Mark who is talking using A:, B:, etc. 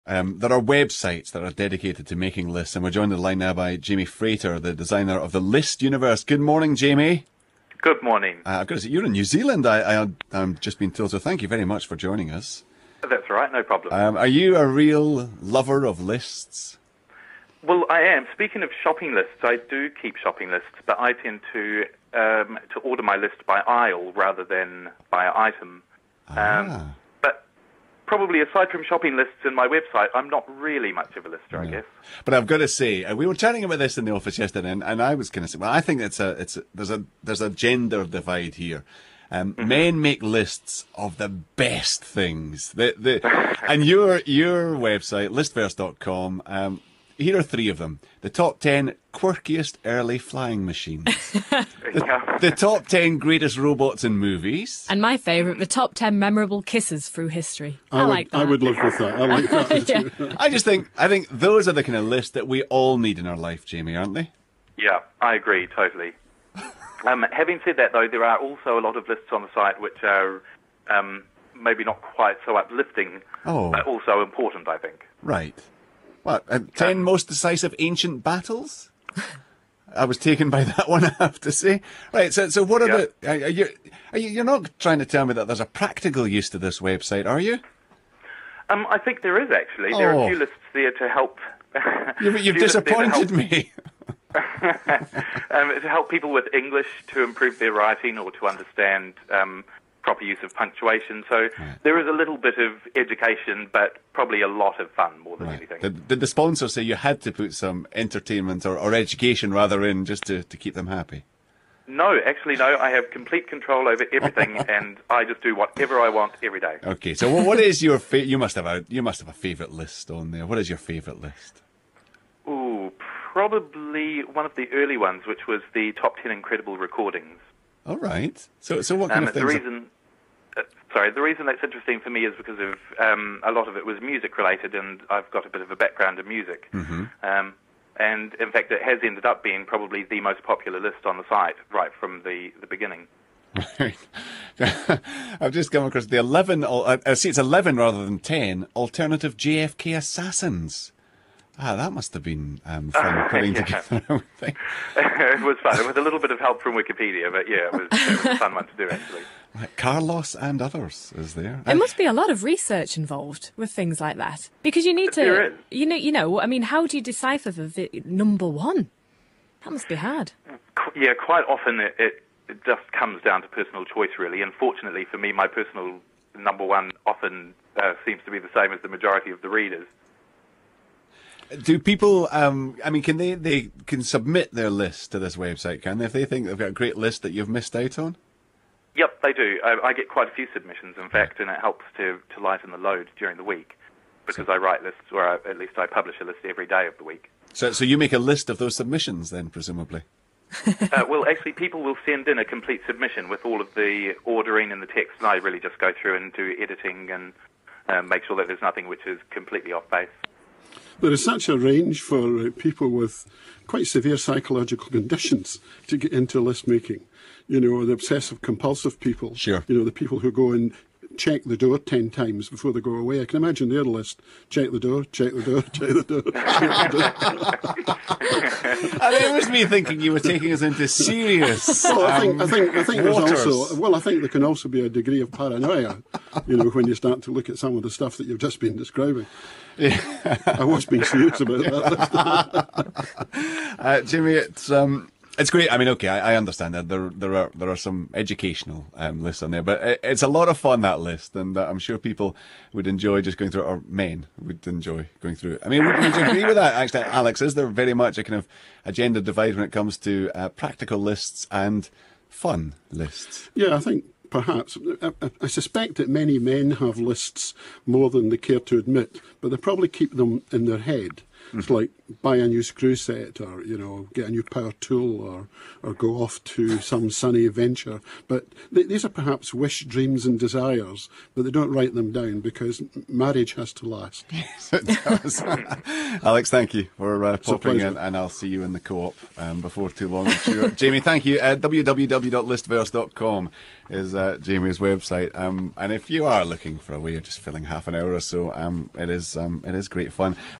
A: there are websites that are dedicated to making lists, and we're joined on the line now by Jamie Frater, the designer of the List universe. Good morning, Jamie.
B: Good morning.
A: I've got to say, you're in New Zealand, I'm just been told, so thank you very much for joining us.
B: That's all right, no problem.
A: Are you a real lover of lists?
B: Well, I am. Speaking of shopping lists, I do keep shopping lists, but I tend to order my list by aisle rather than by item. But probably aside from shopping lists in my website, I'm not really much of a lister, I guess.
A: But I've got to say, we were chatting about this in the office yesterday, and I was going to say, well, I think there's a gender divide here. Men make lists of the best things. And your website, listverse.com, here are three of them. The top 10 quirkiest early flying machines. The top 10 greatest robots in movies.
C: And my favourite, the top 10 memorable kisses through history. I like that.
D: I would live with that. I like that.
C: Yeah.
A: I think those are the kind of lists that we all need in our life, Jamie, aren't they?
B: Yeah, I agree, totally. Having said that, though, there are also a lot of lists on the site which are maybe not quite so uplifting, but also important, I think.
A: Right. What, 10 most decisive ancient battles? I was taken by that one, I have to say. Right, so what about... You're not trying to tell me that there's a practical use to this website, are you?
B: I think there is, actually. There are a few lists there to help...
A: You've disappointed me.
B: To help people with English to improve their writing or to understand proper use of punctuation. So there is a little bit of education, but probably a lot of fun more than anything.
A: Did the sponsor say you had to put some entertainment or education rather in just to keep them happy?
B: No, actually, no. I have complete control over everything, and I just do whatever I want every day.
A: Okay, so what is your you must have a favourite list on there. What is your favourite list?
B: Ooh, probably one of the early ones, which was the top 10 incredible recordings.
A: All right. So what kind of things?
B: The reason that's interesting for me is because of a lot of it was music related, and I've got a bit of a background in music. Mm-hmm. And in fact, it has ended up being probably the most popular list on the site right from the beginning.
A: Right. I've just come across the 11. See, it's 11 rather than 10 alternative JFK assassins. That must have been fun putting together, I would think.
B: It was fun. It was a little bit of help from Wikipedia, but yeah, it was a fun one to do, actually.
A: Like Carlos and others is there.
C: There must be a lot of research involved with things like that. Because you need to,
B: there is.
C: you know, I mean, how do you decipher the number one? That must be hard.
B: Yeah, quite often it just comes down to personal choice, really. And fortunately for me, my personal number one often seems to be the same as the majority of the readers.
A: Do people, I mean, can they can submit their list to this website, can they? If they think they've got a great list that you've missed out on?
B: Yep, they do. I get quite a few submissions, in fact, and it helps to lighten the load during the week because I write lists, or at least I publish a list every day of the week.
A: So you make a list of those submissions then, presumably?
B: Well, actually, people will send in a complete submission with all of the ordering and the text, and I really just go through and do editing and make sure that there's nothing which is completely off base.
D: There is such a range for people with quite severe psychological conditions to get into list making. You know, the obsessive-compulsive people.
A: Sure.
D: You know, the people who go and check the door 10 times before they go away. I can imagine their list. Check the door, check the door, check the door, check the door.
A: And it was me thinking you were taking us into serious.
D: Well, I think there's
A: waters.
D: also. Well, I think there can also be a degree of paranoia. You know, when you start to look at some of the stuff that you've just been describing. Yeah. I was being serious about that.
A: Jimmy, it's great. I mean, okay, I understand that there are some educational lists on there, but it's a lot of fun, that list, and I'm sure people would enjoy just going through it, or men would enjoy going through it. I mean, would you agree with that, actually, Alex? Is there very much a kind of a gender divide when it comes to practical lists and fun lists?
D: Yeah, I think perhaps. I suspect that many men have lists more than they care to admit, but they probably keep them in their head. It's like buy a new screw set, or get a new power tool, or go off to some sunny venture. But these are perhaps wish, dreams, and desires, but they don't write them down because marriage has to last.
A: Yes, it does. Alex, thank you for popping in,
D: pleasure.
A: and I'll see you in the co-op before too long, I'm sure. Jamie, thank you. www.listverse.com is Jamie's website, and if you are looking for a way of just filling half an hour or so, it is great fun.